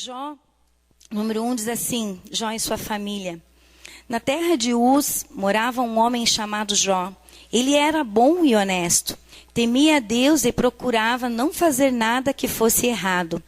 Jó, número 1, diz assim, Jó e sua família. Na terra de Uz morava um homem chamado Jó. Ele era bom e honesto. Temia a Deus e procurava não fazer nada que fosse errado.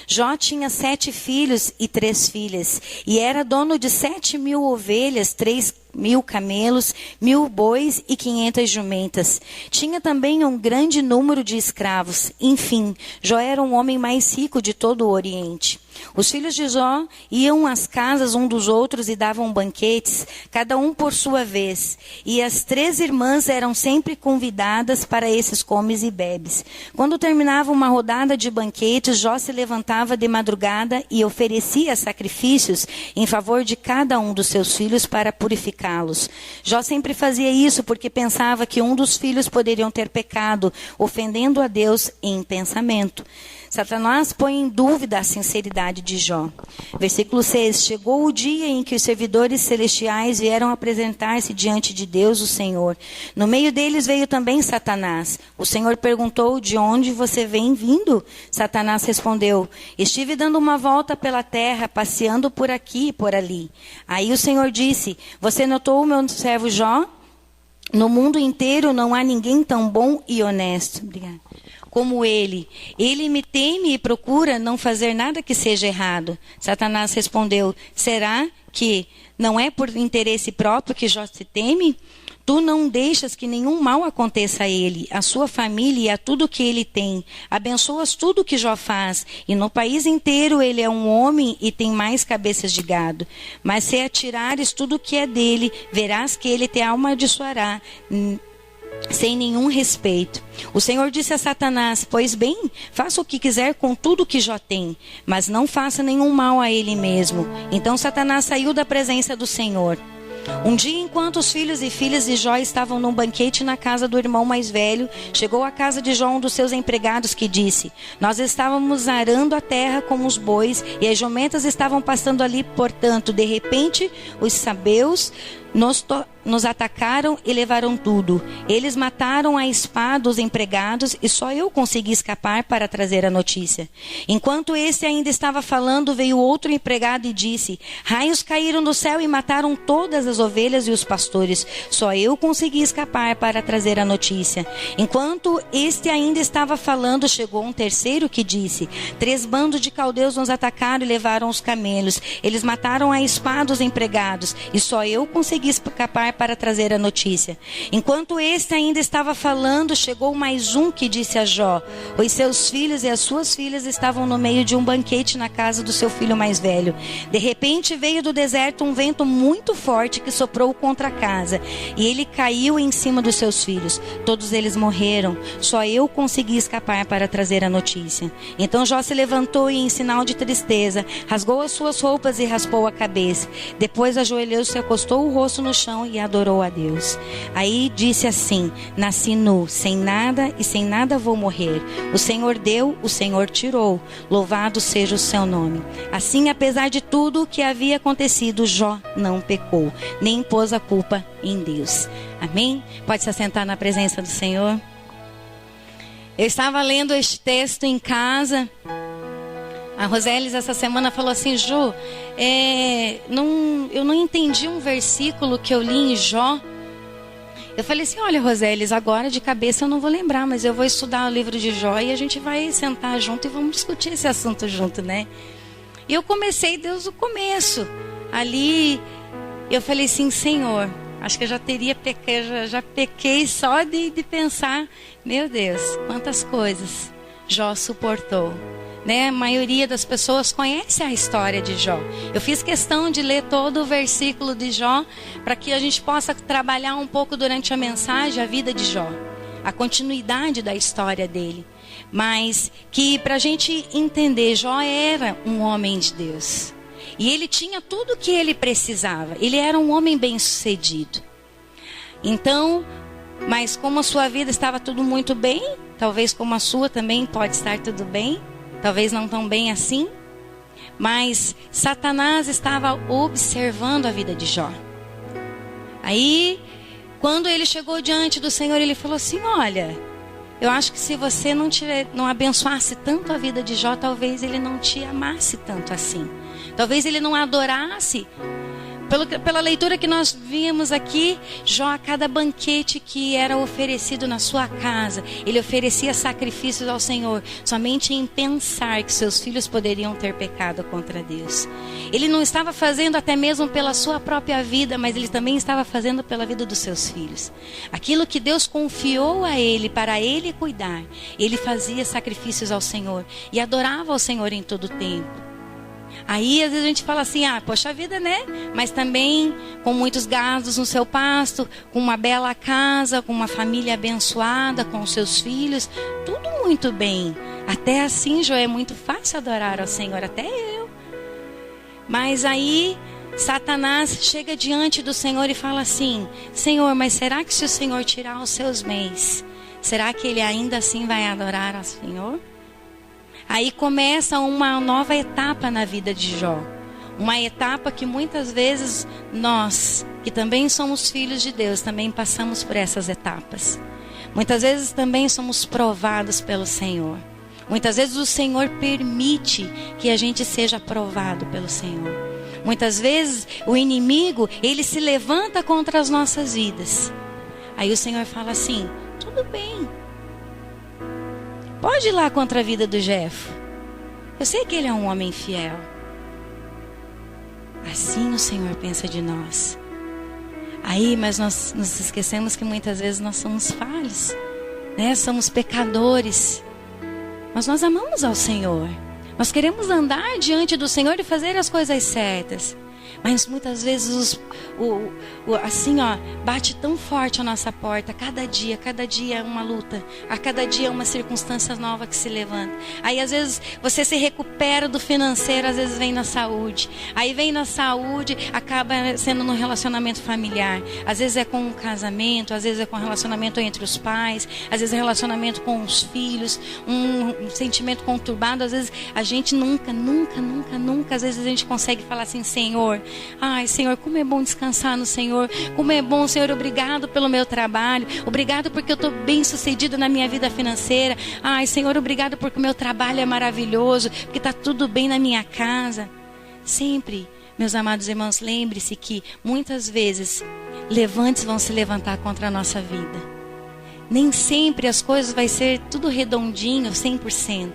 Jó tinha 7 filhos e 3 filhas, e era dono de 7.000 ovelhas, 3.000 camelos, 1.000 bois e 500 jumentas. Tinha também um grande número de escravos. Enfim, Jó era um homem mais rico de todo o Oriente. Os filhos de Jó iam às casas um dos outros e davam banquetes, cada um por sua vez. E as 3 irmãs eram sempre convidadas para esses comes e bebes. Quando terminava uma rodada de banquetes, Jó se levantava de madrugada e oferecia sacrifícios em favor de cada um dos seus filhos para purificá-los. Jó sempre fazia isso porque pensava que um dos filhos poderiam ter pecado, ofendendo a Deus em pensamento. Satanás põe em dúvida a sinceridade de Jó. Versículo 6. Chegou o dia em que os servidores celestiais vieram apresentar-se diante de Deus, o Senhor. No meio deles veio também Satanás. O Senhor perguntou, de onde você vem vindo? Satanás respondeu, estive dando uma volta pela terra, passeando por aqui e por ali. Aí o Senhor disse, você notou o meu servo Jó? No mundo inteiro não há ninguém tão bom e honesto. Obrigada. Como ele. Ele me teme e procura não fazer nada que seja errado. Satanás respondeu, será que não é por interesse próprio que Jó te teme? Tu não deixas que nenhum mal aconteça a ele, a sua família e a tudo que ele tem. Abençoas tudo que Jó faz. E no país inteiro ele é um homem e tem mais cabeças de gado. Mas se atirares tudo que é dele, verás que ele te amaldiçoará sem nenhum respeito. O Senhor disse a Satanás, pois bem, faça o que quiser com tudo que Jó tem, mas não faça nenhum mal a ele mesmo. Então Satanás saiu da presença do Senhor. Um dia, enquanto os filhos e filhas de Jó estavam num banquete na casa do irmão mais velho, chegou à casa de Jó um dos seus empregados que disse, nós estávamos arando a terra como os bois e as jumentas estavam passando ali, portanto, de repente, os sabeus nos atacaram e levaram tudo. Eles mataram a espada os empregados e só eu consegui escapar para trazer a notícia. Enquanto esse ainda estava falando, veio outro empregado e disse, raios caíram do céu e mataram todas as ovelhas e os pastores. Só eu consegui escapar para trazer a notícia. Enquanto este ainda estava falando, chegou um terceiro que disse, 3 bandos de caldeus nos atacaram e levaram os camelos. Eles mataram a espada os empregados e só eu consegui escapar para trazer a notícia. Enquanto este ainda estava falando, chegou mais um que disse a Jó, os seus filhos e as suas filhas estavam no meio de um banquete na casa do seu filho mais velho. De repente veio do deserto um vento muito forte que soprou contra a casa, e ele caiu em cima dos seus filhos. Todos eles morreram, só eu consegui escapar para trazer a notícia. Então Jó se levantou e, em sinal de tristeza, rasgou as suas roupas e raspou a cabeça. Depois ajoelhou-se, acostou o rosto no chão e adorou a Deus. Aí disse assim, nasci nu, sem nada e sem nada vou morrer. O Senhor deu, o Senhor tirou. Louvado seja o seu nome. Assim, apesar de tudo o que havia acontecido, Jó não pecou, nem pôs a culpa em Deus. Amém? Pode se assentar na presença do Senhor. Eu estava lendo este texto em casa. A Rosélis essa semana falou assim, Ju, eu não entendi um versículo que eu li em Jó. Eu falei assim, olha Rosélis, agora de cabeça eu não vou lembrar, mas eu vou estudar o livro de Jó e a gente vai sentar junto e vamos discutir esse assunto junto, né? E eu comecei desde o começo. Ali eu falei assim, Senhor, acho que eu já pequei só de pensar, meu Deus, quantas coisas Jó suportou. Né? A maioria das pessoas conhece a história de Jó. Eu fiz questão de ler todo o versículo de Jó para que a gente possa trabalhar um pouco durante a mensagem a vida de Jó, a continuidade da história dele. Mas que para a gente entender, Jó era um homem de Deus. E ele tinha tudo o que ele precisava. Ele era um homem bem-sucedido. Então, mas como a sua vida estava tudo muito bem, talvez como a sua também pode estar tudo bem, talvez não tão bem assim, mas Satanás estava observando a vida de Jó. Aí, quando ele chegou diante do Senhor, ele falou assim, olha, Eu acho que se você não abençoasse tanto a vida de Jó, talvez ele não te amasse tanto assim. Talvez ele não adorasse. Pela leitura que nós vimos aqui, Jó, a cada banquete que era oferecido na sua casa, ele oferecia sacrifícios ao Senhor, somente em pensar que seus filhos poderiam ter pecado contra Deus. Ele não estava fazendo até mesmo pela sua própria vida, mas ele também estava fazendo pela vida dos seus filhos. Aquilo que Deus confiou a ele, para ele cuidar, ele fazia sacrifícios ao Senhor e adorava ao Senhor em todo o tempo. Aí às vezes a gente fala assim, poxa vida, né? Mas também com muitos gados no seu pasto, com uma bela casa, com uma família abençoada, com seus filhos, tudo muito bem. Até assim, Jó, é muito fácil adorar ao Senhor, até eu. Mas aí Satanás chega diante do Senhor e fala assim, Senhor, mas será que se o Senhor tirar os seus bens, será que ele ainda assim vai adorar ao Senhor? Aí começa uma nova etapa na vida de Jó. Uma etapa que muitas vezes nós, que também somos filhos de Deus, também passamos por essas etapas. Muitas vezes também somos provados pelo Senhor. Muitas vezes o Senhor permite que a gente seja provado pelo Senhor. Muitas vezes o inimigo, ele se levanta contra as nossas vidas. Aí o Senhor fala assim, tudo bem. Pode ir lá contra a vida do Jefo. Eu sei que ele é um homem fiel. Assim o Senhor pensa de nós. Aí, mas nós nos esquecemos que muitas vezes nós somos falhos, né? Somos pecadores. Mas nós amamos ao Senhor. Nós queremos andar diante do Senhor e fazer as coisas certas. Mas muitas vezes bate tão forte a nossa porta. Cada dia é uma luta. A cada dia é uma circunstância nova que se levanta. Aí às vezes você se recupera do financeiro, às vezes vem na saúde. Aí vem na saúde, acaba sendo no relacionamento familiar. Às vezes é com um casamento, às vezes é com um relacionamento entre os pais, às vezes é relacionamento com os filhos, um sentimento conturbado. Às vezes a gente nunca, às vezes a gente consegue falar assim, Senhor, ai, Senhor, como é bom descansar no Senhor. Como é bom, Senhor, obrigado pelo meu trabalho. Obrigado porque eu estou bem sucedida na minha vida financeira. Ai, Senhor, obrigado porque o meu trabalho é maravilhoso, porque está tudo bem na minha casa. Sempre, meus amados irmãos, lembre-se que muitas vezes levantes vão se levantar contra a nossa vida. Nem sempre as coisas vai ser tudo redondinho, 100%.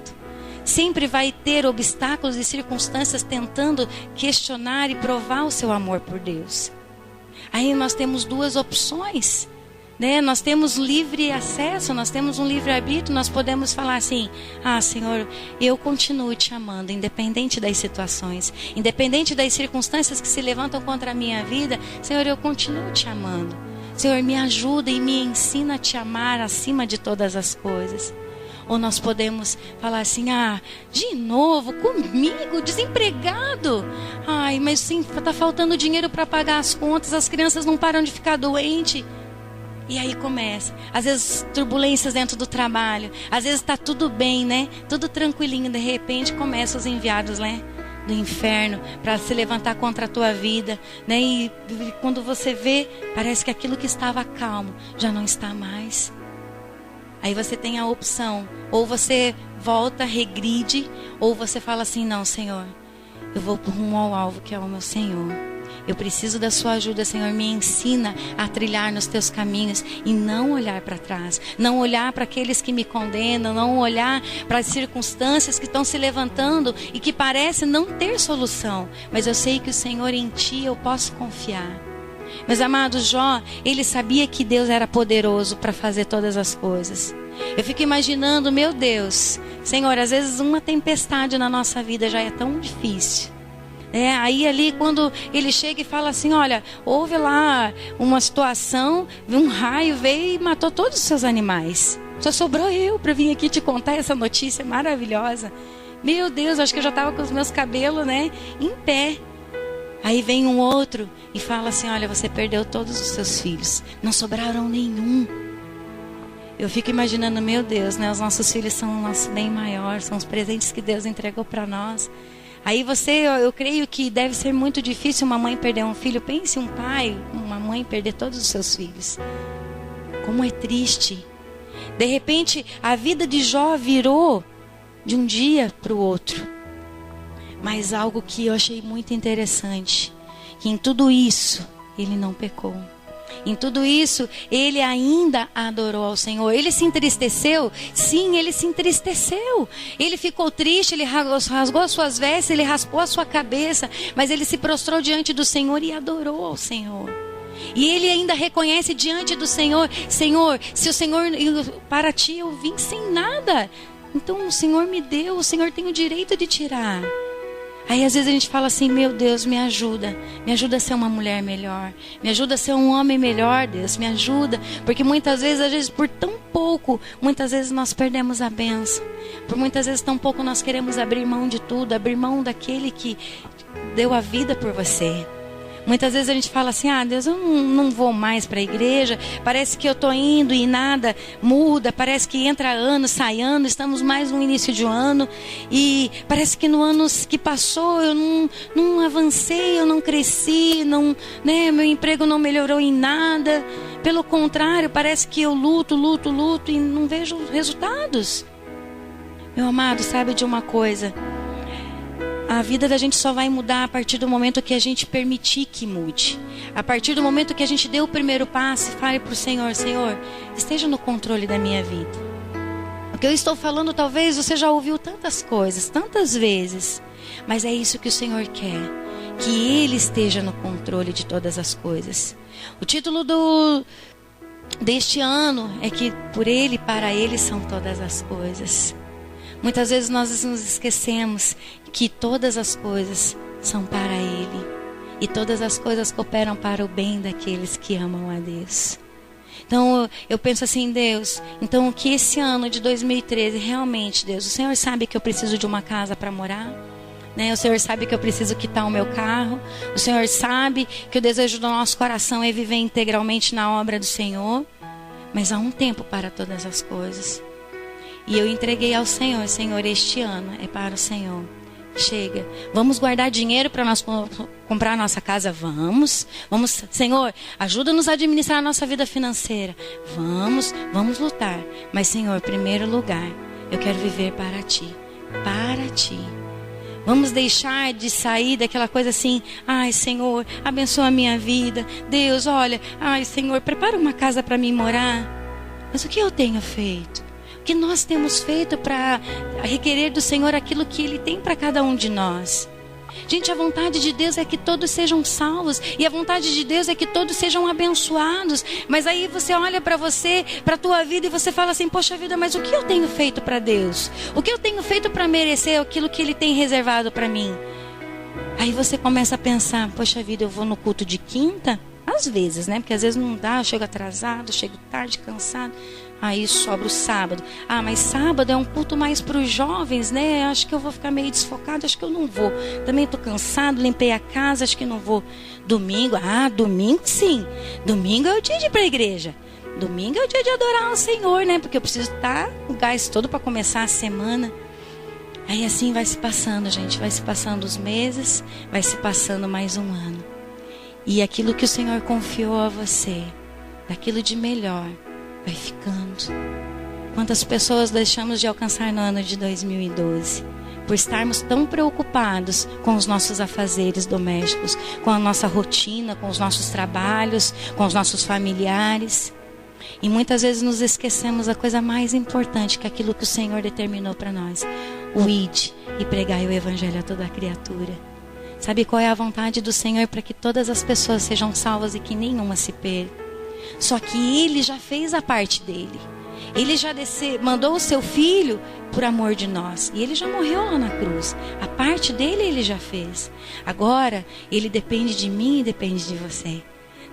Sempre vai ter obstáculos e circunstâncias tentando questionar e provar o seu amor por Deus. Aí nós temos duas opções, né? Nós temos livre acesso, nós temos um livre arbítrio. Nós podemos falar assim, Senhor, eu continuo te amando, independente das situações, independente das circunstâncias que se levantam contra a minha vida. Senhor, eu continuo te amando. Senhor, me ajuda e me ensina a te amar acima de todas as coisas. Ou nós podemos falar assim, de novo, comigo, desempregado. Ai, mas sim, está faltando dinheiro para pagar as contas, as crianças não param de ficar doentes. E aí começa, às vezes turbulências dentro do trabalho, às vezes está tudo bem, né? Tudo tranquilinho, de repente começam os enviados, né? Do inferno para se levantar contra a tua vida, né? E quando você vê, parece que aquilo que estava calmo já não está mais. Aí você tem a opção, ou você volta, regride, ou você fala assim, não, Senhor, eu vou rumo ao alvo que é o meu Senhor. Eu preciso da sua ajuda, Senhor, me ensina a trilhar nos teus caminhos e não olhar para trás, não olhar para aqueles que me condenam, não olhar para as circunstâncias que estão se levantando e que parecem não ter solução, mas eu sei que o Senhor, em Ti eu posso confiar. Meus amados, Jó, ele sabia que Deus era poderoso para fazer todas as coisas. Eu fico imaginando, meu Deus, Senhor, às vezes uma tempestade na nossa vida já é tão difícil. Aí ali quando ele chega e fala assim, olha, houve lá uma situação, um raio veio e matou todos os seus animais. Só sobrou eu para vir aqui te contar essa notícia maravilhosa. Meu Deus, acho que eu já estava com os meus cabelos, em pé. Aí vem um outro e fala assim, olha, você perdeu todos os seus filhos, não sobraram nenhum. Eu fico imaginando, meu Deus, os nossos filhos são o nosso bem maior, são os presentes que Deus entregou para nós. Aí eu creio que deve ser muito difícil uma mãe perder um filho. Pense um pai, uma mãe perder todos os seus filhos. Como é triste. De repente, a vida de Jó virou de um dia para o outro. Mas algo que eu achei muito interessante, que em tudo isso, ele não pecou. Em tudo isso, ele ainda adorou ao Senhor. Ele se entristeceu? Sim, ele se entristeceu. Ele ficou triste, ele rasgou as suas vestes, ele raspou a sua cabeça. Mas ele se prostrou diante do Senhor e adorou ao Senhor. E ele ainda reconhece diante do Senhor: Senhor, se o Senhor, para ti eu vim sem nada, então o Senhor me deu, o Senhor tem o direito de tirar. Aí às vezes a gente fala assim: meu Deus, me ajuda a ser uma mulher melhor, me ajuda a ser um homem melhor, Deus, me ajuda. Porque muitas vezes por tão pouco, muitas vezes nós perdemos a bênção. Por muitas vezes tão pouco nós queremos abrir mão de tudo, abrir mão daquele que deu a vida por você. Muitas vezes a gente fala assim: ah, Deus, eu não vou mais para a igreja, parece que eu estou indo e nada muda, parece que entra ano, sai ano, estamos mais no início de um ano, e parece que no ano que passou eu não avancei, eu não cresci, meu emprego não melhorou em nada, pelo contrário, parece que eu luto e não vejo resultados. Meu amado, sabe de uma coisa? A vida da gente só vai mudar a partir do momento que a gente permitir que mude. A partir do momento que a gente dê o primeiro passo e fale para o Senhor: Senhor, esteja no controle da minha vida. O que eu estou falando, talvez você já ouviu tantas coisas, tantas vezes. Mas é isso que o Senhor quer. Que Ele esteja no controle de todas as coisas. O título deste ano é que por Ele e para Ele são todas as coisas. Muitas vezes nós nos esquecemos que todas as coisas são para Ele. E todas as coisas cooperam para o bem daqueles que amam a Deus. Então eu penso assim: Deus, então que esse ano de 2013, realmente, Deus, o Senhor sabe que eu preciso de uma casa para morar? O Senhor sabe que eu preciso quitar o meu carro. O Senhor sabe que o desejo do nosso coração é viver integralmente na obra do Senhor. Mas há um tempo para todas as coisas. E eu entreguei ao Senhor: Senhor, este ano é para o Senhor. Chega, vamos guardar dinheiro para nós comprar a nossa casa? Vamos, Senhor, ajuda-nos a administrar a nossa vida financeira. Vamos lutar. Mas Senhor, primeiro lugar, eu quero viver para Ti. Vamos deixar de sair daquela coisa assim: ai Senhor, abençoa a minha vida. Deus, olha, ai Senhor, prepara uma casa para mim morar. Mas o que eu tenho feito? O que nós temos feito para requerer do Senhor aquilo que Ele tem para cada um de nós? Gente, a vontade de Deus é que todos sejam salvos. E a vontade de Deus é que todos sejam abençoados. Mas aí você olha para você, para a tua vida, e você fala assim: poxa vida, mas o que eu tenho feito para Deus? O que eu tenho feito para merecer aquilo que Ele tem reservado para mim? Aí você começa a pensar: poxa vida, eu vou no culto de quinta? Às vezes, Porque às vezes não dá, eu chego atrasado, chego tarde, cansado. Aí sobra o sábado. Ah, mas sábado é um culto mais para os jovens, Acho que eu vou ficar meio desfocado, acho que eu não vou. Também estou cansado, limpei a casa, acho que não vou. Domingo, domingo sim. Domingo é o dia de ir para a igreja. Domingo é o dia de adorar ao Senhor, Porque eu preciso estar o gás todo para começar a semana. Aí assim vai se passando, gente. Vai se passando os meses, vai se passando mais um ano. E aquilo que o Senhor confiou a você, daquilo de melhor, vai ficando. Quantas pessoas deixamos de alcançar no ano de 2012 por estarmos tão preocupados com os nossos afazeres domésticos, com a nossa rotina, com os nossos trabalhos, com os nossos familiares. E muitas vezes nos esquecemos da coisa mais importante, que é aquilo que o Senhor determinou para nós: o ide e pregai o evangelho a toda criatura. Sabe qual é a vontade do Senhor? Para que todas as pessoas sejam salvas e que nenhuma se perca. Só que Ele já fez a parte dele. Ele já mandou o seu Filho por amor de nós. E Ele já morreu lá na cruz. A parte dele Ele já fez. Agora, Ele depende de mim e depende de você.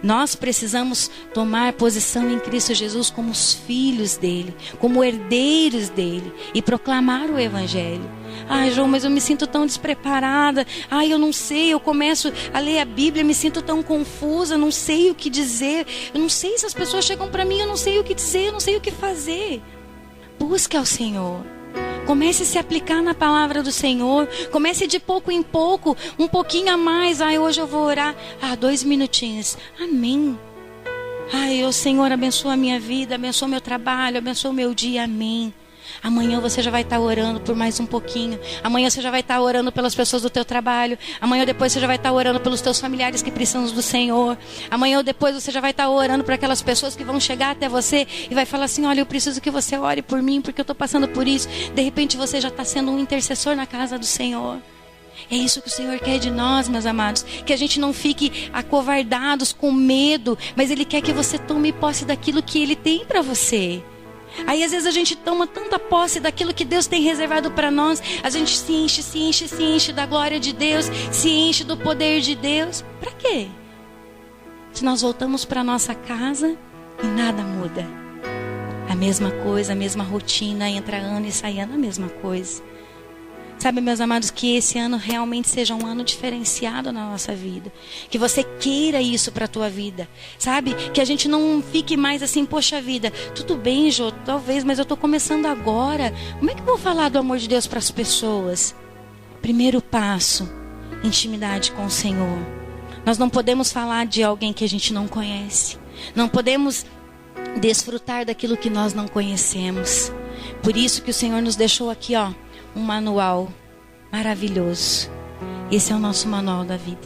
Nós precisamos tomar posição em Cristo Jesus como os filhos dele, como herdeiros dele, e proclamar o evangelho. Ai, João, mas eu me sinto tão despreparada. Ai, eu não sei, eu começo a ler a Bíblia, me sinto tão confusa, não sei o que dizer. Eu não sei, se as pessoas chegam para mim, eu não sei o que dizer, eu não sei o que fazer. Busque ao Senhor. Comece a se aplicar na palavra do Senhor. Comece de pouco em pouco, um pouquinho a mais. Hoje eu vou orar 2 minutinhos. Amém. Ai, o Senhor abençoa a minha vida, abençoa o meu trabalho, abençoa o meu dia, amém. Amanhã você já vai estar orando por mais um pouquinho. Amanhã você já vai estar orando pelas pessoas do teu trabalho. Amanhã depois você já vai estar orando pelos teus familiares que precisam do Senhor. Amanhã depois você já vai estar orando por aquelas pessoas que vão chegar até você e vai falar assim: olha, eu preciso que você ore por mim porque eu estou passando por isso. De repente você já está sendo um intercessor na casa do Senhor. É isso que o Senhor quer de nós, meus amados. Que a gente não fique acovardados com medo, mas Ele quer que você tome posse daquilo que Ele tem para você. Aí às vezes a gente toma tanta posse daquilo que Deus tem reservado para nós. A gente se enche da glória de Deus, se enche do poder de Deus. Para quê? Se nós voltamos para nossa casa e nada muda. A mesma coisa, a mesma rotina, entra ano e sai ano, a mesma coisa. Sabe, meus amados, que esse ano realmente seja um ano diferenciado na nossa vida. Que você queira isso para a tua vida. Sabe? Que a gente não fique mais assim, poxa vida, tudo bem, Jô, talvez, mas eu estou começando agora. Como é que eu vou falar do amor de Deus para as pessoas? Primeiro passo, intimidade com o Senhor. Nós não podemos falar de alguém que a gente não conhece. Não podemos desfrutar daquilo que nós não conhecemos. Por isso que o Senhor nos deixou aqui, ó, um manual maravilhoso. Esse é o nosso manual da vida.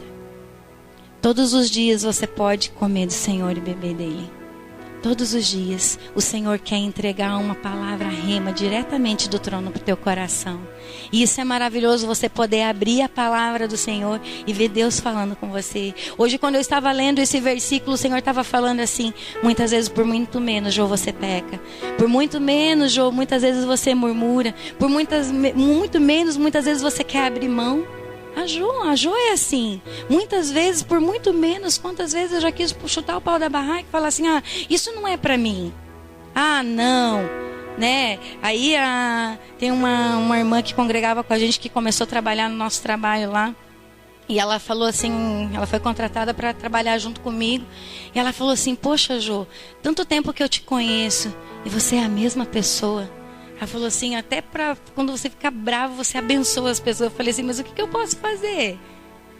Todos os dias você pode comer do Senhor e beber dele. Todos os dias o Senhor quer entregar uma palavra rema diretamente do trono para o teu coração. E isso é maravilhoso, você poder abrir a palavra do Senhor e ver Deus falando com você. Hoje, quando eu estava lendo esse versículo, o Senhor estava falando assim: muitas vezes por muito menos, Jô, você peca. Por muito menos, Jô, muitas vezes você murmura. Por muito menos, muitas vezes você quer abrir mão. A Jô é assim. Muitas vezes, por muito menos, quantas vezes eu já quis chutar o pau da barraca e falar assim: ah, isso não é pra mim. Ah, não. Né? Aí tem uma irmã que congregava com a gente, que começou a trabalhar no nosso trabalho lá. E ela falou assim, ela foi contratada para trabalhar junto comigo. E ela falou assim: poxa, Jô, tanto tempo que eu te conheço e você é a mesma pessoa. Ela falou assim: até para quando você fica bravo, você abençoa as pessoas. Eu falei assim: mas o que eu posso fazer?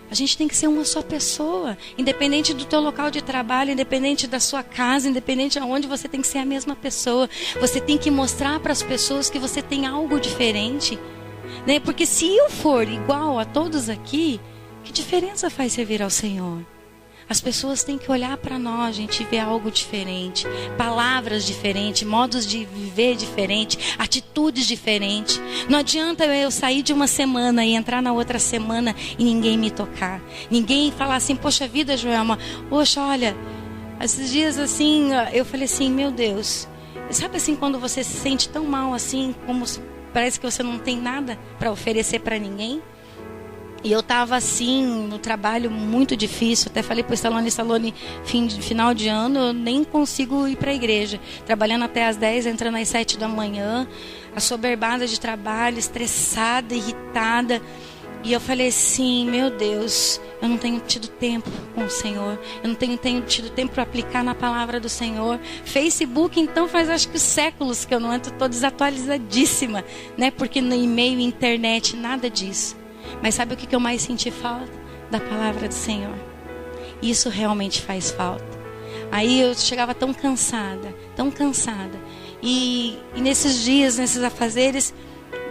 A gente tem que ser uma só pessoa. Independente do teu local de trabalho, independente da sua casa, independente de onde, você tem que ser a mesma pessoa. Você tem que mostrar para as pessoas que você tem algo diferente, né? Porque se eu for igual a todos aqui, que diferença faz servir ao Senhor? As pessoas têm que olhar para nós, gente, e ver algo diferente. Palavras diferentes, modos de viver diferentes, atitudes diferentes. Não adianta eu sair de uma semana e entrar na outra semana e ninguém me tocar. Ninguém falar assim: poxa vida, Joelma, poxa, olha, esses dias assim, eu falei assim: meu Deus, sabe assim, quando você se sente tão mal assim, como parece que você não tem nada para oferecer para ninguém? E eu estava assim, no trabalho muito difícil. Até falei para o Stallone, final de ano, eu nem consigo ir para a igreja. Trabalhando até às 10, entrando às 7 da manhã. Assoberbada de trabalho, estressada, irritada. E eu falei assim: meu Deus, eu não tenho tido tempo com o Senhor. Eu não tenho tido tempo para aplicar na palavra do Senhor. Facebook, então, faz acho que séculos que eu não entro, estou desatualizadíssima, né? Porque no e-mail, internet, nada disso. Mas sabe o que eu mais senti falta? Da palavra do Senhor. Isso realmente faz falta. Aí eu chegava tão cansada. E nesses dias, nesses afazeres,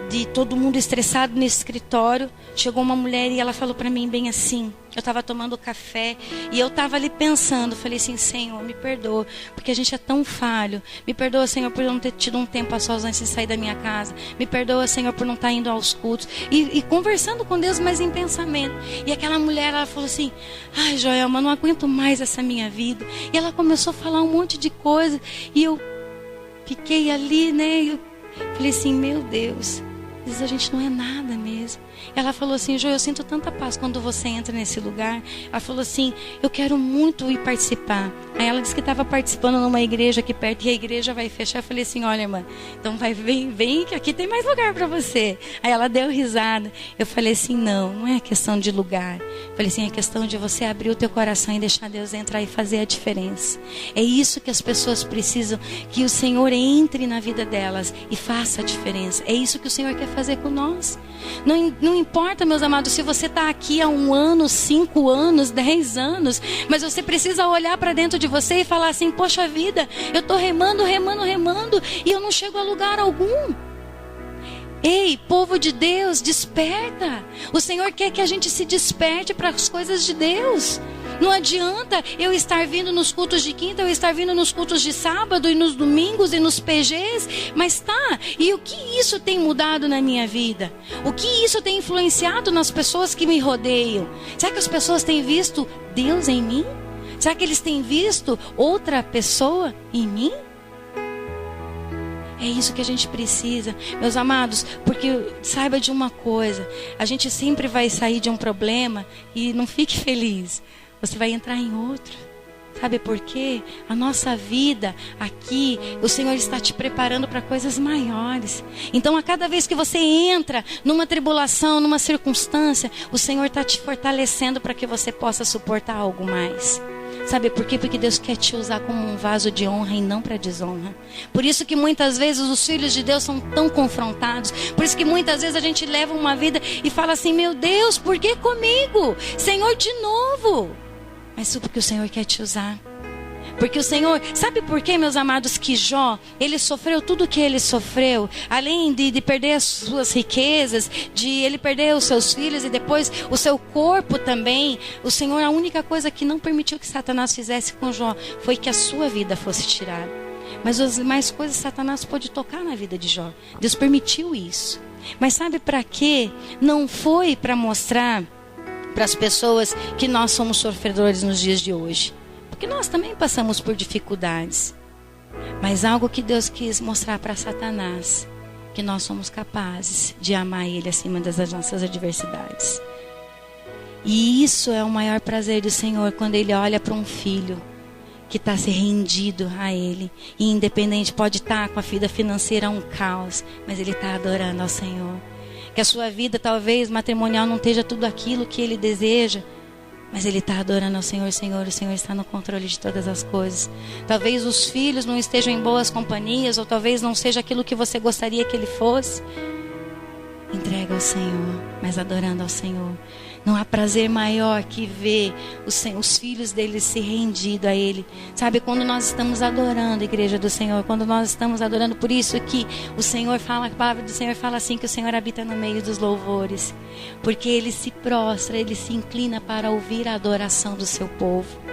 de todo mundo estressado nesse escritório, chegou uma mulher e ela falou para mim bem assim. Eu estava tomando café e eu estava ali pensando, falei assim: Senhor, me perdoa, porque a gente é tão falho. Me perdoa, Senhor, por não ter tido um tempo a sós antes de sair da minha casa. Me perdoa, Senhor, por não estar indo aos cultos. E conversando com Deus, mas em pensamento. E aquela mulher, ela falou assim: ai, Joelma, eu não aguento mais essa minha vida. E ela começou a falar um monte de coisa. E eu fiquei ali, né? Eu falei assim: meu Deus, às vezes a gente não é nada mesmo. Ela falou assim: Jô, eu sinto tanta paz quando você entra nesse lugar. Ela falou assim: eu quero muito ir participar. Aí ela disse que estava participando numa igreja aqui perto e a igreja vai fechar. Eu falei assim: olha, irmã, então vem que aqui tem mais lugar para você. Aí ela deu risada. Eu falei assim: não é questão de lugar. Eu falei assim: é questão de você abrir o teu coração e deixar Deus entrar e fazer a diferença. É isso que as pessoas precisam, que o Senhor entre na vida delas e faça a diferença. É isso que o Senhor quer fazer com nós. Não importa, meus amados, se você está aqui há 1 ano, 5 anos, 10 anos, mas você precisa olhar para dentro de você e falar assim: poxa vida, eu estou remando e eu não chego a lugar algum. Ei, povo de Deus, desperta. O Senhor quer que a gente se desperte para as coisas de Deus. Não adianta eu estar vindo nos cultos de quinta, eu estar vindo nos cultos de sábado e nos domingos e nos PGs, mas e o que isso tem mudado na minha vida? O que isso tem influenciado nas pessoas que me rodeiam? Será que as pessoas têm visto Deus em mim? Será que eles têm visto outra pessoa em mim? É isso que a gente precisa, meus amados, porque saiba de uma coisa: a gente sempre vai sair de um problema e não fique feliz. Você vai entrar em outro. Sabe por quê? A nossa vida aqui, o Senhor está te preparando para coisas maiores. Então, a cada vez que você entra numa tribulação, numa circunstância, o Senhor está te fortalecendo para que você possa suportar algo mais. Sabe por quê? Porque Deus quer te usar como um vaso de honra e não para desonra. Por isso que muitas vezes os filhos de Deus são tão confrontados. Por isso que muitas vezes a gente leva uma vida e fala assim: meu Deus, por que comigo? Senhor, de novo. Mas isso porque o Senhor quer te usar. Porque o Senhor, sabe por quê, meus amados, que Jó, ele sofreu tudo o que ele sofreu, além de perder as suas riquezas, de ele perder os seus filhos e depois o seu corpo também. O Senhor, a única coisa que não permitiu que Satanás fizesse com Jó foi que a sua vida fosse tirada. Mas as demais coisas Satanás pôde tocar na vida de Jó. Deus permitiu isso. Mas sabe para quê? Não foi para mostrar para as pessoas que nós somos sofredores nos dias de hoje. Porque nós também passamos por dificuldades. Mas algo que Deus quis mostrar para Satanás: que nós somos capazes de amar Ele acima das nossas adversidades. E isso é o maior prazer do Senhor, quando Ele olha para um filho que está se rendido a Ele. E independente, pode estar com a vida financeira um caos, mas ele está adorando ao Senhor. Que a sua vida talvez matrimonial não esteja tudo aquilo que Ele deseja, mas ele está adorando ao Senhor. Senhor, o Senhor está no controle de todas as coisas. Talvez os filhos não estejam em boas companhias, ou talvez não seja aquilo que você gostaria que ele fosse. Entrega ao Senhor, mas adorando ao Senhor. Não há prazer maior que ver os filhos dele se rendido a Ele. Sabe, quando nós estamos adorando, igreja do Senhor, quando nós estamos adorando, por isso que o Senhor fala, a palavra do Senhor fala assim, que o Senhor habita no meio dos louvores. Porque Ele se prostra, Ele se inclina para ouvir a adoração do seu povo.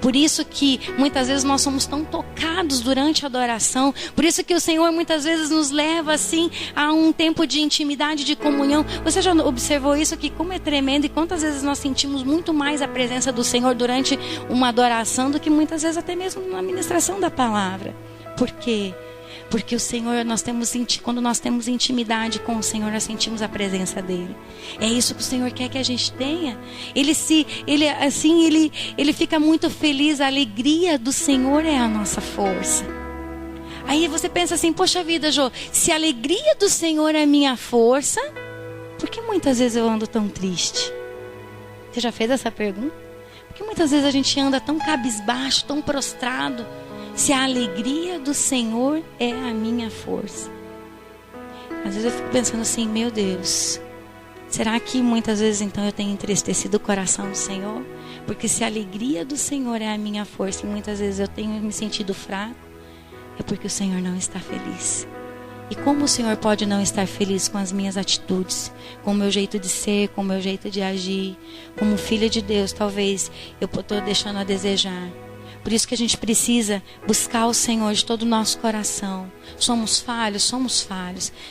Por isso que muitas vezes nós somos tão tocados durante a adoração. Por isso que o Senhor muitas vezes nos leva assim a um tempo de intimidade, de comunhão. Você já observou isso, que como é tremendo, e quantas vezes nós sentimos muito mais a presença do Senhor durante uma adoração do que muitas vezes até mesmo na ministração da palavra. Por quê? Porque o Senhor, quando nós temos intimidade com o Senhor, nós sentimos a presença dEle. É isso que o Senhor quer que a gente tenha. Ele fica muito feliz. A alegria do Senhor é a nossa força. Aí você pensa assim: poxa vida, Jô, se a alegria do Senhor é a minha força, por que muitas vezes eu ando tão triste? Você já fez essa pergunta? Por que muitas vezes a gente anda tão cabisbaixo, tão prostrado? Se a alegria do Senhor é a minha força. Às vezes eu fico pensando assim: meu Deus, será que muitas vezes então eu tenho entristecido o coração do Senhor? Porque se a alegria do Senhor é a minha força e muitas vezes eu tenho me sentido fraco, é porque o Senhor não está feliz. E como o Senhor pode não estar feliz com as minhas atitudes, com o meu jeito de ser, com o meu jeito de agir? Como filha de Deus, talvez eu estou deixando a desejar. Por isso que a gente precisa buscar o Senhor de todo o nosso coração. Somos falhos.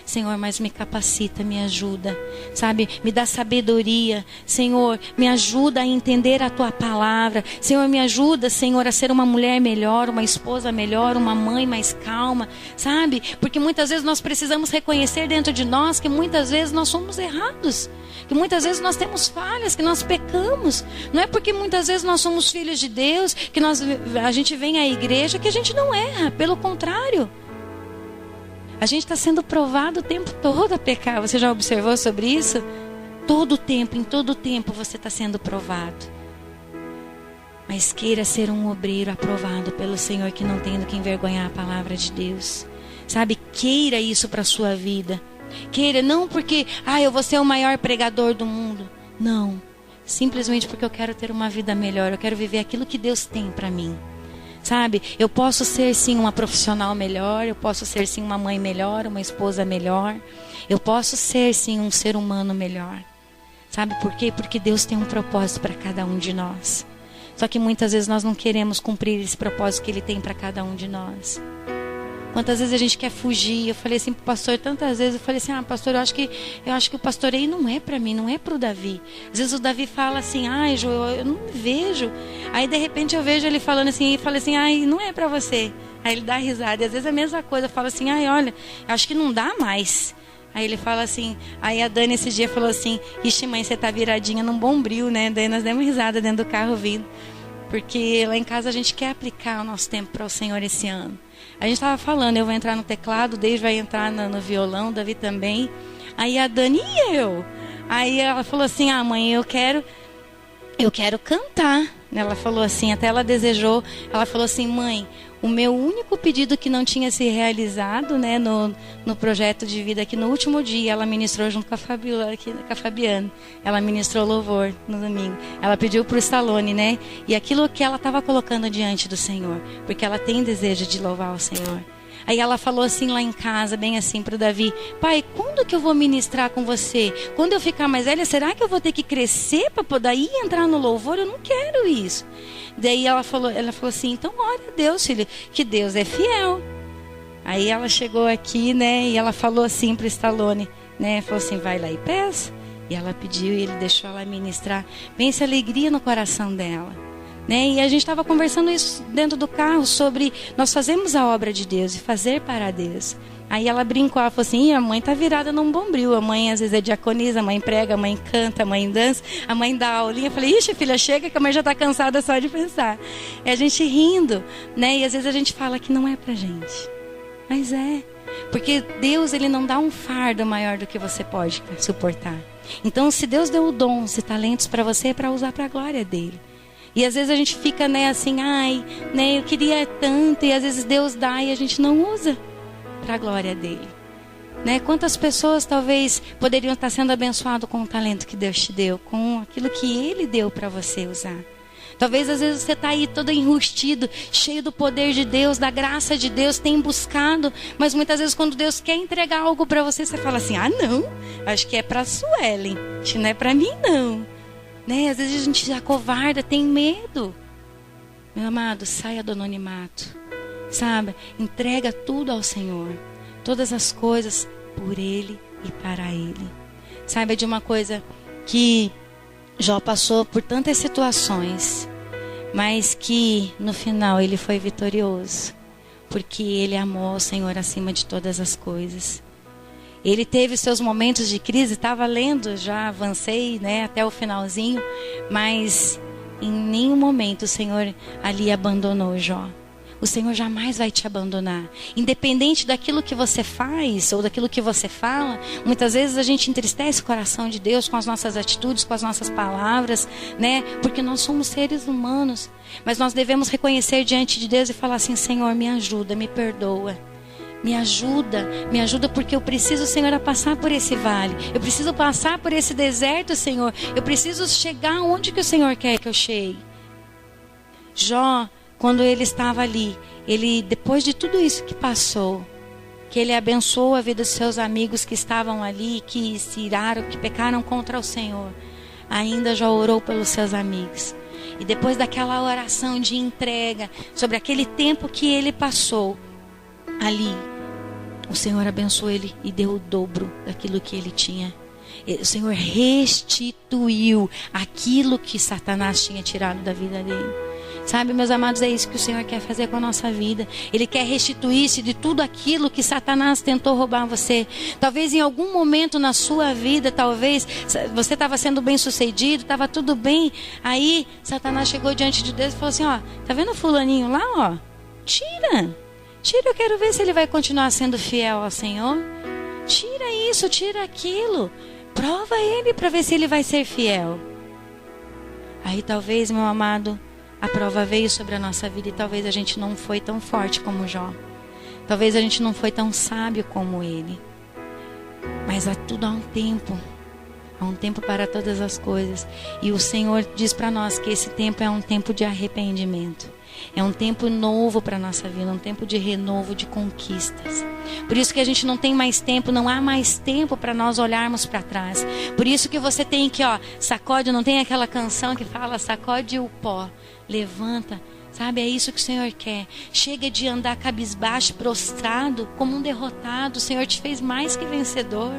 Senhor, mas me capacita, me ajuda. Sabe, me dá sabedoria. Senhor, me ajuda a entender a Tua palavra. Senhor, me ajuda, Senhor, a ser uma mulher melhor, uma esposa melhor, uma mãe mais calma. Sabe, porque muitas vezes nós precisamos reconhecer dentro de nós que muitas vezes nós somos errados. Que muitas vezes nós temos falhas, que nós pecamos. Não é porque muitas vezes nós somos filhos de Deus, que a gente vem à igreja, que a gente não erra. Pelo contrário, a gente está sendo provado o tempo todo a pecar. Você já observou sobre isso? Em todo tempo você está sendo provado. Mas queira ser um obreiro aprovado pelo Senhor, que não tem do que envergonhar a palavra de Deus. Sabe, queira isso para a sua vida. Queira, não porque, eu vou ser o maior pregador do mundo. Não, simplesmente porque eu quero ter uma vida melhor. Eu quero viver aquilo que Deus tem para mim. Sabe, eu posso ser sim uma profissional melhor. Eu posso ser sim uma mãe melhor, uma esposa melhor. Eu posso ser sim um ser humano melhor. Sabe por quê? Porque Deus tem um propósito para cada um de nós. Só que muitas vezes nós não queremos cumprir esse propósito que Ele tem para cada um de nós. Quantas vezes a gente quer fugir? Eu falei assim pro pastor tantas vezes, eu falei assim, pastor, eu acho que o pastoreio não é para mim, não é pro Davi. Às vezes o Davi fala assim, Jo, eu não me vejo. Aí de repente eu vejo ele falando assim, e falo assim, não é para você. Aí ele dá risada, e às vezes é a mesma coisa, eu falo assim, olha, eu acho que não dá mais. Aí ele fala assim, aí a Dani esse dia falou assim, ixi mãe, você tá viradinha num bombril, né? Daí nós demos risada dentro do carro vindo. Porque lá em casa a gente quer aplicar o nosso tempo para o Senhor esse ano. A gente estava falando, eu vou entrar no teclado, o Deus vai entrar no violão, o Davi também. Aí a Dani e eu. Aí ela falou assim, mãe, eu quero cantar. Ela falou assim, até ela desejou, ela falou assim, mãe, o meu único pedido que não tinha se realizado, né, no projeto de vida aqui no último dia, ela ministrou junto com a Fabiola, aqui, com a Fabiana. Ela ministrou louvor no domingo. Ela pediu para o Stallone, né? E aquilo que ela estava colocando diante do Senhor, porque ela tem desejo de louvar o Senhor. Aí ela falou assim lá em casa, bem assim para o Davi, pai, quando que eu vou ministrar com você? Quando eu ficar mais velha, será que eu vou ter que crescer para poder ir entrar no louvor? Eu não quero isso. Daí ela falou assim, então ore a Deus, filho, que Deus é fiel. Aí ela chegou aqui, né, e ela falou assim para o Stallone, né, falou assim, vai lá e peça. E ela pediu e ele deixou ela ministrar. Pense a alegria no coração dela. Né? E a gente estava conversando isso dentro do carro sobre nós fazemos a obra de Deus e fazer para Deus. Aí ela brincou, ela falou assim, a mãe tá virada num bombril, a mãe às vezes é diaconisa, a mãe prega, a mãe canta, a mãe dança, a mãe dá aulinha. Eu falei, ixi filha, chega que a mãe já está cansada só de pensar. É a gente rindo, né? E às vezes a gente fala que não é pra gente, mas é. Porque Deus, Ele não dá um fardo maior do que você pode suportar. Então se Deus deu dons e talentos para você, é para usar para a glória dEle. E às vezes a gente fica, né, assim, né, eu queria tanto, e às vezes Deus dá e a gente não usa para a glória dele. Né? Quantas pessoas talvez poderiam estar sendo abençoadas com o talento que Deus te deu, com aquilo que Ele deu para você usar. Talvez às vezes você está aí todo enrustido, cheio do poder de Deus, da graça de Deus, tem buscado, mas muitas vezes quando Deus quer entregar algo para você, você fala assim, não, acho que é para a Suelen, acho que não é para mim não. Né? Às vezes a gente se acovarda, tem medo. Meu amado, saia do anonimato. Sabe? Entrega tudo ao Senhor. Todas as coisas por Ele e para Ele. Saiba de uma coisa que Jó passou por tantas situações, mas que no final ele foi vitorioso. Porque ele amou o Senhor acima de todas as coisas. Ele teve seus momentos de crise, estava lendo, já avancei, né, até o finalzinho, mas em nenhum momento o Senhor ali abandonou Jó. O Senhor jamais vai te abandonar. Independente daquilo que você faz ou daquilo que você fala, muitas vezes a gente entristece o coração de Deus com as nossas atitudes, com as nossas palavras, né? Porque nós somos seres humanos. Mas nós devemos reconhecer diante de Deus e falar assim, Senhor, me ajuda, me perdoa. Me ajuda porque eu preciso, Senhor, a passar por esse vale. Eu preciso passar por esse deserto, Senhor. Eu preciso chegar onde que o Senhor quer que eu chegue. Jó, quando ele estava ali, ele, depois de tudo isso que passou, que ele abençoou a vida dos seus amigos que estavam ali, que se iraram, que pecaram contra o Senhor, ainda Jó orou pelos seus amigos. E depois daquela oração de entrega, sobre aquele tempo que ele passou ali, o Senhor abençoou ele e deu o dobro daquilo que ele tinha. O Senhor restituiu aquilo que Satanás tinha tirado da vida dele. Sabe, meus amados, é isso que o Senhor quer fazer com a nossa vida. Ele quer restituir-se de tudo aquilo que Satanás tentou roubar você. Talvez em algum momento na sua vida, talvez você estava sendo bem sucedido, estava tudo bem. Aí Satanás chegou diante de Deus e falou assim, tá vendo o fulaninho lá, Tira, eu quero ver se ele vai continuar sendo fiel ao Senhor. Tira isso, tira aquilo. Prova ele para ver se ele vai ser fiel. Aí talvez, meu amado, a prova veio sobre a nossa vida e talvez a gente não foi tão forte como Jó. Talvez a gente não foi tão sábio como ele. Mas há um tempo. Há um tempo para todas as coisas. E o Senhor diz para nós que esse tempo é um tempo de arrependimento. É um tempo novo para a nossa vida, um tempo de renovo, de conquistas. Por isso que a gente não tem mais tempo, não há mais tempo para nós olharmos para trás. Por isso que você tem que, sacode, não tem aquela canção que fala, sacode o pó, levanta. Sabe, é isso que o Senhor quer. Chega de andar cabisbaixo, prostrado, como um derrotado. O Senhor te fez mais que vencedor.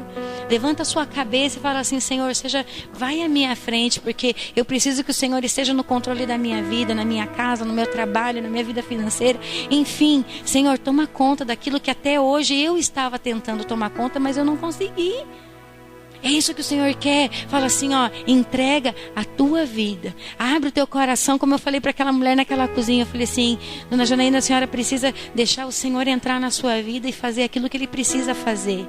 Levanta a sua cabeça e fala assim, Senhor, vai à minha frente, porque eu preciso que o Senhor esteja no controle da minha vida, na minha casa, no meu trabalho, na minha vida financeira. Enfim, Senhor, toma conta daquilo que até hoje eu estava tentando tomar conta, mas eu não consegui. É isso que o Senhor quer. Fala assim, entrega a tua vida. Abre o teu coração, como eu falei para aquela mulher naquela cozinha. Eu falei assim, Dona Janaína, a senhora precisa deixar o Senhor entrar na sua vida e fazer aquilo que Ele precisa fazer.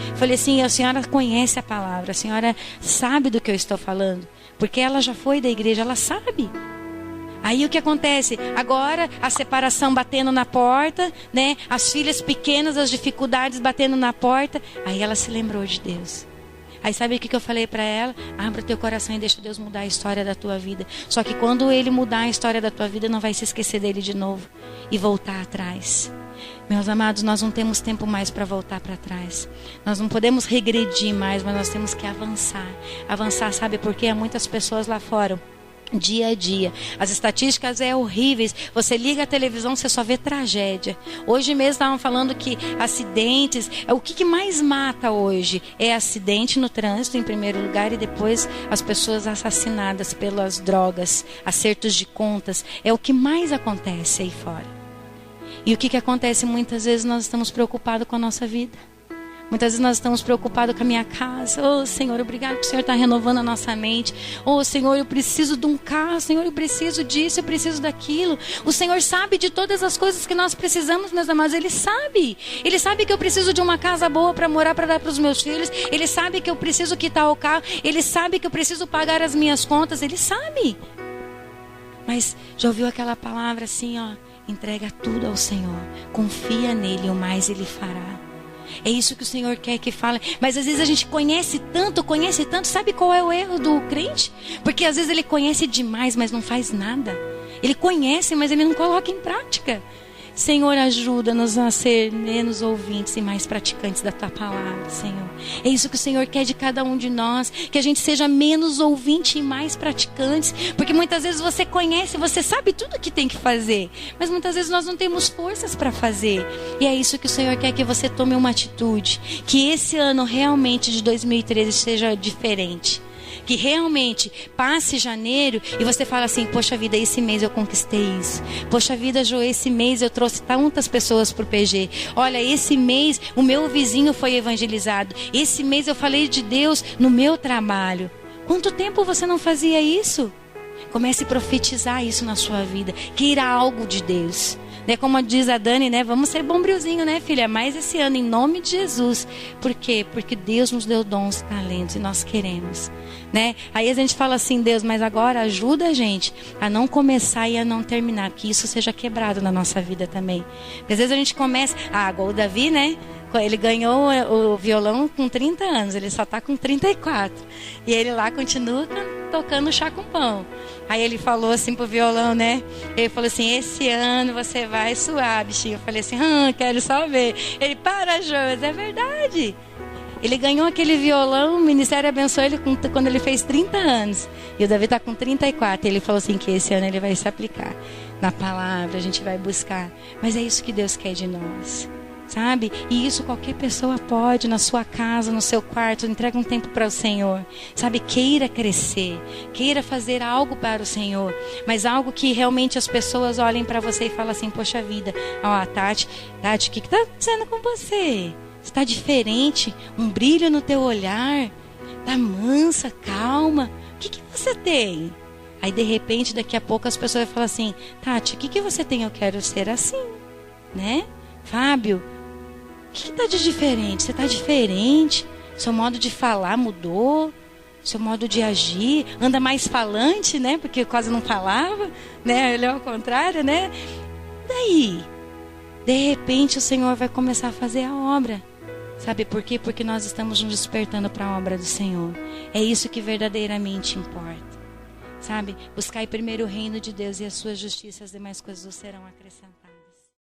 Eu falei assim, a senhora conhece a palavra, a senhora sabe do que eu estou falando. Porque ela já foi da igreja, ela sabe. Aí o que acontece? Agora a separação batendo na porta, né? As filhas pequenas, as dificuldades batendo na porta. Aí ela se lembrou de Deus. Aí sabe o que eu falei para ela? Abra o teu coração e deixa Deus mudar a história da tua vida. Só que quando Ele mudar a história da tua vida, não vai se esquecer dele de novo e voltar atrás. Meus amados, nós não temos tempo mais para voltar para trás. Nós não podemos regredir mais, mas nós temos que avançar. Avançar, sabe por quê? Há muitas pessoas lá fora, dia a dia. As estatísticas é horríveis. Você liga a televisão, você só vê tragédia. Hoje mesmo estavam falando que acidentes, o que mais mata hoje? É acidente no trânsito em primeiro lugar e depois as pessoas assassinadas pelas drogas, acertos de contas. É o que mais acontece aí fora. E o que acontece? Muitas vezes nós estamos preocupados com a nossa vida. Muitas vezes nós estamos preocupados com a minha casa. Oh, Senhor, obrigado que o Senhor está renovando a nossa mente. Oh, Senhor, eu preciso de um carro. Senhor, eu preciso disso, eu preciso daquilo. O Senhor sabe de todas as coisas que nós precisamos, meus amados. Ele sabe. Ele sabe que eu preciso de uma casa boa para morar, para dar para os meus filhos. Ele sabe que eu preciso quitar o carro. Ele sabe que eu preciso pagar as minhas contas. Ele sabe. Mas já ouviu aquela palavra assim, entrega tudo ao Senhor. Confia nele, o mais Ele fará. É isso que o Senhor quer que fale. Mas às vezes a gente conhece tanto. Sabe qual é o erro do crente? Porque às vezes ele conhece demais, mas não faz nada. Ele conhece, mas ele não coloca em prática. Senhor, ajuda-nos a ser menos ouvintes e mais praticantes da Tua palavra, Senhor. É isso que o Senhor quer de cada um de nós. Que a gente seja menos ouvinte e mais praticantes. Porque muitas vezes você conhece, você sabe tudo o que tem que fazer. Mas muitas vezes nós não temos forças para fazer. E é isso que o Senhor quer que você tome uma atitude. Que esse ano realmente de 2013 seja diferente. Que realmente passe janeiro e você fala assim, poxa vida, esse mês eu conquistei isso. Poxa vida, Jô, esse mês eu trouxe tantas pessoas para o PG. Olha, esse mês o meu vizinho foi evangelizado. Esse mês eu falei de Deus no meu trabalho. Quanto tempo você não fazia isso? Comece a profetizar isso na sua vida. Queira algo de Deus. Como diz a Dani, vamos ser bombrilzinho, filha? Mais esse ano, em nome de Jesus. Por quê? Porque Deus nos deu dons, talentos e nós queremos. Aí a gente fala assim, Deus, mas agora ajuda a gente a não começar e a não terminar. Que isso seja quebrado na nossa vida também. Porque às vezes a gente começa... igual o Davi, ele ganhou o violão com 30 anos. Ele só está com 34. E ele lá continua tocando chá com pão. Aí ele falou assim pro violão, Ele falou assim, esse ano você vai suar, bichinho. Eu falei assim, quero só ver. Ele, para, Josi, é verdade. Ele ganhou aquele violão, o ministério abençoou ele quando ele fez 30 anos. E o Davi está com 34. Ele falou assim que esse ano ele vai se aplicar na palavra, a gente vai buscar. Mas é isso que Deus quer de nós. Sabe? E isso qualquer pessoa pode, na sua casa, no seu quarto, entrega um tempo para o Senhor. Sabe? Queira crescer, queira fazer algo para o Senhor, mas algo que realmente as pessoas olhem para você e falem assim, poxa vida, Tati, o que está acontecendo com você? Está diferente, um brilho no teu olhar, tá mansa, calma, o que você tem? Aí de repente, daqui a pouco as pessoas vão falar assim, Tati, o que você tem? Eu quero ser assim, Fábio, o que está de diferente? Você está diferente? Seu modo de falar mudou? Seu modo de agir? Anda mais falante, Porque quase não falava, Ele é ao contrário, Daí, de repente o Senhor vai começar a fazer a obra. Sabe por quê? Porque nós estamos nos despertando para a obra do Senhor. É isso que verdadeiramente importa. Sabe? Buscai primeiro o reino de Deus e a sua justiça, as demais coisas serão acrescentadas.